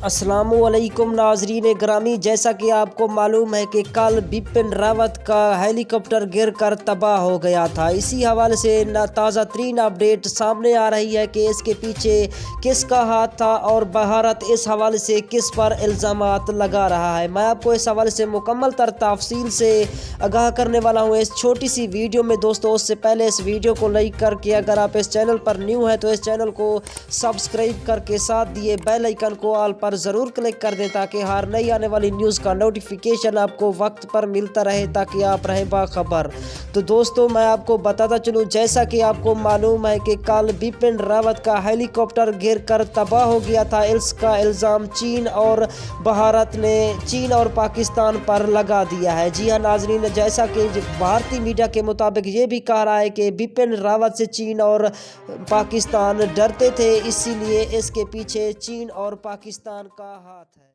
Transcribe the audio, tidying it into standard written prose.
अस्सलामु अलैकुम नाजरीन ग्रामी, जैसा कि आपको मालूम है कि कल बिपिन रावत का हेलीकॉप्टर गिरकर तबाह हो गया था। इसी हवाले से ताज़ा तरीन अपडेट सामने आ रही है कि इसके पीछे किसका हाथ था और भारत इस हवाले से किस पर इल्ज़ामात लगा रहा है। मैं आपको इस हवाले से मुकम्मल तफसील से आगाह करने वाला हूँ इस छोटी सी वीडियो में। दोस्तों, उससे पहले इस वीडियो को लाइक करके अगर आप इस चैनल पर न्यू हैं तो इस चैनल को सब्सक्राइब करके साथ दिए बेल आइकन को ऑल पर ज़रूर क्लिक कर दें ताकि हर नई आने वाली न्यूज़ का नोटिफिकेशन आपको वक्त पर मिलता रहे, ताकि आप रहें बाखबर। तो दोस्तों, मैं आपको बताता चलूँ, जैसा कि आपको मालूम है कि कल बिपिन रावत का हेलीकॉप्टर गिरकर तबाह हो गया था। इसका इल्ज़ाम चीन और भारत ने चीन और पाकिस्तान पर लगा दिया है। जी हाँ नाजरीन, जैसा कि भारतीय मीडिया के मुताबिक ये भी कह रहा है कि बिपिन रावत से चीन और पाकिस्तान डरते थे, इसीलिए इसके पीछे चीन और पाकिस्तान का हाथ है।